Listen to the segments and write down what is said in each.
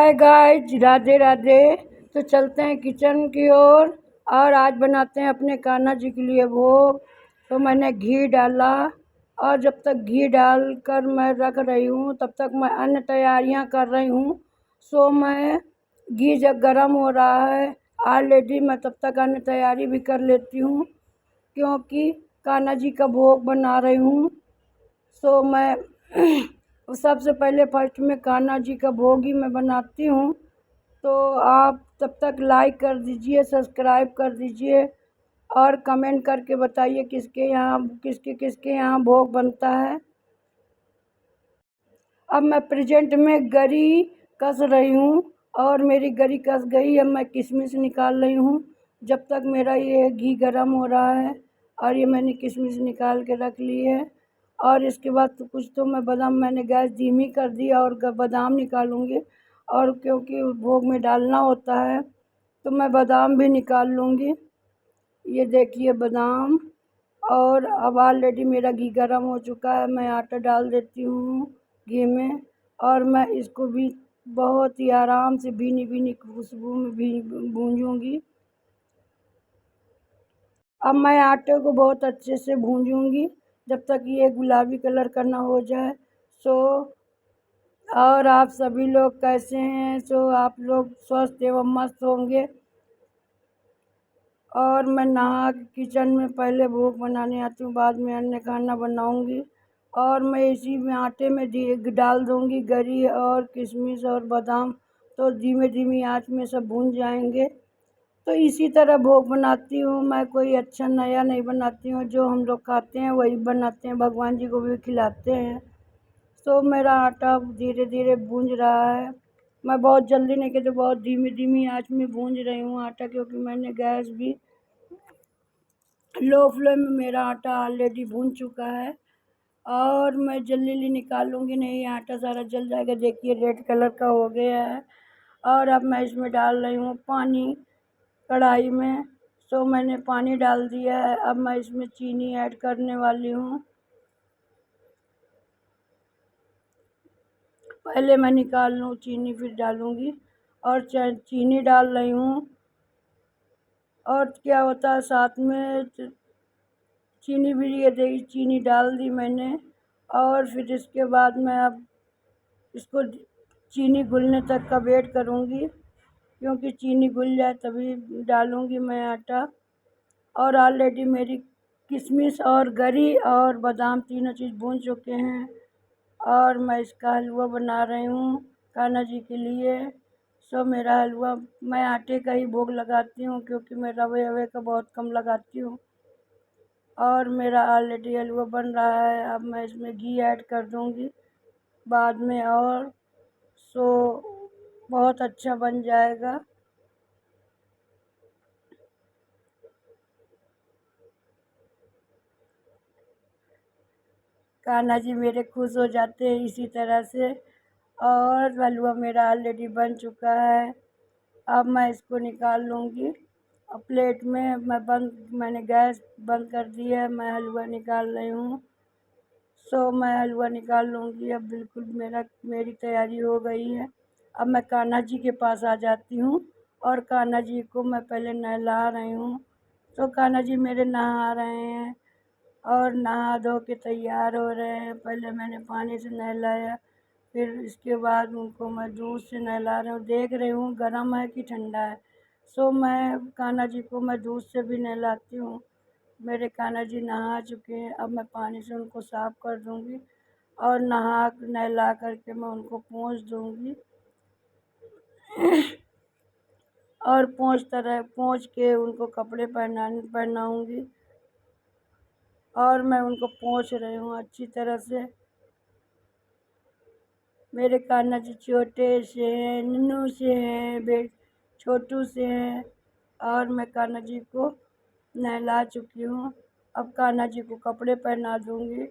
Hi guys, Radhe Radhe. तो चलते हैं किचन की ओर और आज बनाते हैं अपने कान्हा जी के लिए भोग। तो मैंने घी डाला और जब तक घी डालकर मैं रख रही हूँ तब तक मैं अन्य तैयारियाँ कर रही हूँ। सो मैं घी जब गर्म हो रहा है ऑलरेडी मैं तब तक अन्य तैयारी भी कर लेती हूँ क्योंकि कान्हा जी का भोग बना रही हूँ। सो मैं सबसे पहले फर्स्ट में कान्हा जी का भोग ही मैं बनाती हूँ। तो आप तब तक लाइक कर दीजिए, सब्सक्राइब कर दीजिए और कमेंट करके बताइए किसके यहाँ भोग बनता है। अब मैं प्रेजेंट में गरी कस रही हूँ और मेरी गरी कस गई। अब मैं किशमिश निकाल रही हूँ जब तक मेरा ये घी गर्म हो रहा है। और ये मैंने किशमिश निकाल के रख ली है। और इसके बाद तो कुछ तो मैं बादाम, मैंने गैस धीमी कर दी और बादाम निकालूँगी। और क्योंकि भोग में डालना होता है तो मैं बादाम भी निकाल लूँगी। ये देखिए बादाम। और अब ऑलरेडी मेरा घी गर्म हो चुका है। मैं आटा डाल देती हूँ घी में और मैं इसको भी बहुत ही आराम से भीनी भीनी खुशबू में भी भूंजूँगी। अब मैं आटे को बहुत अच्छे से भूंजूँगी जब तक ये गुलाबी कलर का ना हो जाए। सो और आप सभी लोग कैसे हैं? सो आप लोग स्वस्थ एवं मस्त होंगे। और मैं नहा के किचन में पहले भोग बनाने आती हूँ, बाद में अन्य खाना बनाऊँगी। और मैं इसी में आटे में डाल दूँगी गरी और किशमिश और बादाम। तो धीमे धीमी आँच में सब भून जाएंगे। तो इसी तरह भोग बनाती हूँ मैं, कोई अच्छा नया नहीं बनाती हूँ। जो हम लोग खाते हैं वही बनाते हैं, भगवान जी को भी खिलाते हैं। तो मेरा आटा धीरे धीरे भूंज रहा है। मैं बहुत जल्दी नहीं कहती, बहुत धीमी धीमी आँच में भूंज रही हूँ आटा, क्योंकि मैंने गैस भी लो फ्लेम में मेरा आटा ऑलरेडी भून चुका है। और मैं जल्दी निकालूंगी नहीं, आटा सारा जल जाएगा। देखिए रेड कलर का हो गया है। और अब मैं इसमें डाल रही हूँ पानी कढ़ाई में। तो मैंने पानी डाल दिया है। अब मैं इसमें चीनी ऐड करने वाली हूँ। पहले मैं निकाल लूँ चीनी फिर डालूँगी। और चीनी डाल रही हूँ। और क्या होता है साथ में चीनी भी, ये देखिए चीनी डाल दी मैंने। और फिर इसके बाद मैं अब इसको चीनी घुलने तक का वेट करूँगी, क्योंकि चीनी घुल जाए तभी डालूँगी मैं आटा। और ऑलरेडी मेरी किशमिश और गरी और बादाम तीनों चीज़ भून चुके हैं। और मैं इसका हलवा बना रही हूँ कान्हा जी के लिए। सो मेरा हलवा मैं आटे का ही भोग लगाती हूँ, क्योंकि मैं रवे ववे का बहुत कम लगाती हूँ। और मेरा ऑलरेडी हलवा बन रहा है। अब मैं इसमें घी ऐड कर दूँगी बाद में। और सो बहुत अच्छा बन जाएगा। कान्हा जी मेरे खुश हो जाते हैं इसी तरह से। और हलवा मेरा ऑलरेडी बन चुका है। अब मैं इसको निकाल लूँगी प्लेट में। मैंने गैस बंद कर दी है। मैं हलवा निकाल रही हूँ। सो मैं हलवा निकाल लूँगी। अब बिल्कुल मेरी तैयारी हो गई है। अब मैं कान्हा जी के पास आ जाती हूँ और कान्हा जी को मैं पहले नहला रही हूँ। तो कान्हा जी मेरे नहा रहे हैं और नहा धो के तैयार हो रहे हैं। पहले मैंने पानी से नहलाया, फिर इसके बाद उनको मैं दूध से नहला रही हूँ। देख रही हूँ गर्म है कि ठंडा है। सो मैं कान्हा जी को मैं दूध से भी नहलाती हूँ। मेरे कान्हा जी नहा चुके हैं। अब मैं पानी से उनको साफ़ कर दूँगी और नहला करके मैं उनको पोंछ दूँगी। और पोंछ के उनको कपड़े पहनाऊँगी। और मैं उनको पोंछ रही हूँ अच्छी तरह से। मेरे कान्हा जी छोटे से हैं, नन्हू से हैं, छोटू से हैं। और मैं कान्हा जी को नहला चुकी हूँ। अब कान्हा जी को कपड़े पहना दूँगी।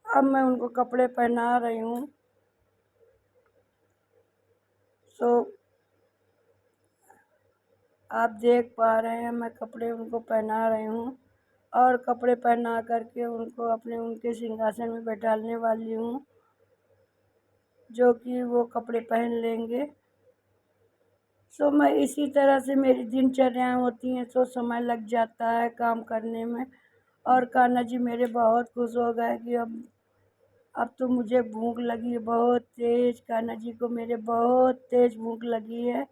अब मैं उनको कपड़े पहना रही हूँ। सो आप देख पा रहे हैं मैं कपड़े उनको पहना रही हूँ। और कपड़े पहना करके उनको उनके सिंहासन में बैठाने वाली हूँ। जो कि वो कपड़े पहन लेंगे। सो मैं इसी तरह से मेरी दिनचर्याएँ होती हैं, सो समय लग जाता है काम करने में। और कान्हा जी मेरे बहुत खुश हो गए कि अब तो मुझे भूख लगी है बहुत तेज़, कान्हा जी को मेरे बहुत तेज़ भूख लगी है।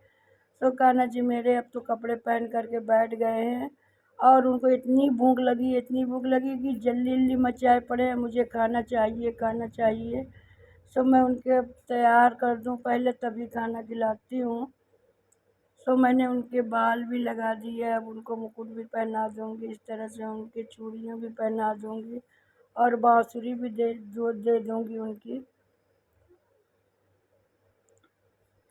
तो कान्हा जी मेरे अब तो कपड़े पहन कर के बैठ गए हैं और उनको इतनी भूख लगी कि जल्दी-जल्दी मचाए पड़े हैं, मुझे खाना चाहिए। सो मैं उनके तैयार कर दूँ पहले तभी खाना खिलाती हूँ। सो मैंने उनके बाल भी लगा दिए, अब उनको मुकुट भी पहना दूँगी, इस तरह से उनकी चूड़ियाँ भी पहना दूँगी और बाँसुरी भी दे दूँगी उनकी।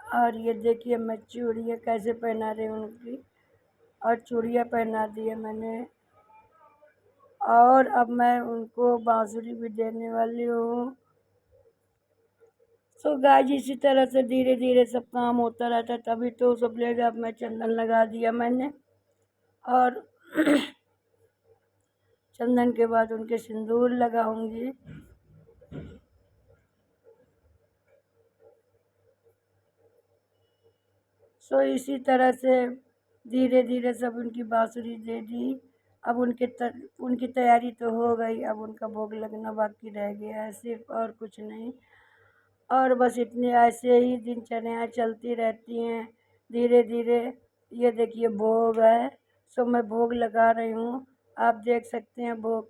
और ये देखिए मैं चूड़ियाँ कैसे पहना रही हूँ उनकी, और चूड़ियाँ पहना दी है मैंने। और अब मैं उनको बाँसुरी भी देने वाली हूँ। सो गाइस इसी तरह से धीरे-धीरे सब काम होता रहता है, तभी तो सब लोग, अब मैं चंदन लगा दिया मैंने। और चंदन के बाद उनके सिंदूर लगाऊंगी। सो इसी तरह से धीरे धीरे सब उनकी बाँसुरी दे दी। अब उनकी तैयारी तो हो गई, अब उनका भोग लगना बाकी रह गया है सिर्फ, और कुछ नहीं। और बस इतने ऐसे ही दिनचर्याएँ चलती रहती हैं धीरे धीरे। ये देखिए भोग है, सो मैं भोग लगा रही हूँ। आप देख सकते हैं भोग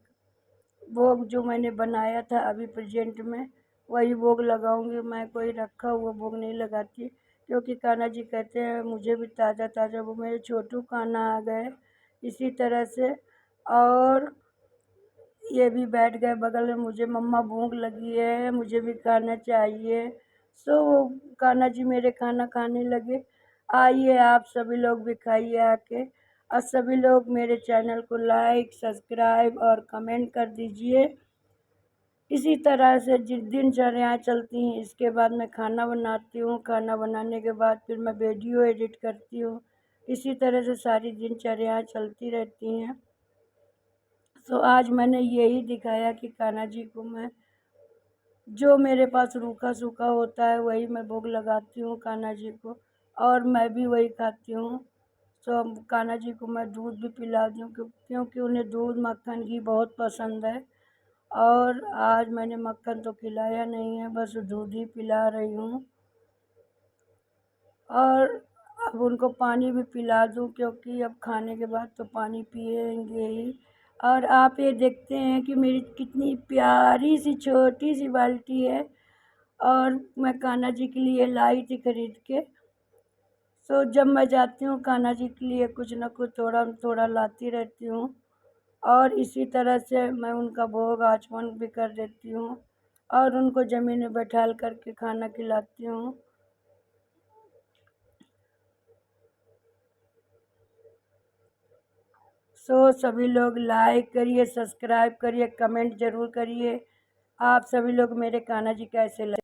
भोग जो मैंने बनाया था अभी प्रेजेंट में, वही भोग लगाऊंगी मैं। कोई रखा हुआ भोग नहीं लगाती, क्योंकि कान्हा जी कहते हैं मुझे भी ताज़ा ताज़ा, वो मेरे छोटू कान्हा आ गए इसी तरह से। और ये भी बैठ गए बगल में, मुझे मम्मा भूख लगी है, मुझे भी खाना चाहिए। सो कान्हा जी मेरे खाना खाने लगे। आइए आप सभी लोग भी खाइए आके, और सभी लोग मेरे चैनल को लाइक सब्सक्राइब और कमेंट कर दीजिए। इसी तरह से दिनचर्याएँ चलती हैं। इसके बाद मैं खाना बनाती हूँ, खाना बनाने के बाद फिर मैं वीडियो एडिट करती हूँ। इसी तरह से सारी दिनचर्याएँ चलती रहती हैं। तो आज मैंने यही दिखाया कि कान्हा जी को मैं, जो मेरे पास रूखा सूखा होता है वही मैं भोग लगाती हूँ कान्हा जी को, और मैं भी वही खाती हूँ। तो कान्हा जी को मैं दूध भी पिलाती हूँ, क्योंकि उन्हें दूध मक्खन घी बहुत पसंद है। और आज मैंने मक्खन तो खिलाया नहीं है, बस दूध ही पिला रही हूँ। और अब उनको पानी भी पिला दूँ, क्योंकि अब खाने के बाद तो पानी पिएंगे ही। और आप ये देखते हैं कि मेरी कितनी प्यारी सी छोटी सी बाल्टी है, और मैं कान्हा जी के लिए लाई थी खरीद के। तो जब मैं जाती हूँ कान्हा जी के लिए कुछ ना कुछ थोड़ा थोड़ा लाती रहती हूँ। और इसी तरह से मैं उनका भोग आचमन भी कर देती हूँ, और उनको ज़मीन में बैठाल करके खाना खिलाती हूँ। सो सभी लोग लाइक करिए, सब्सक्राइब करिए, कमेंट ज़रूर करिए। आप सभी लोग मेरे कान्हा जी कैसे लगे।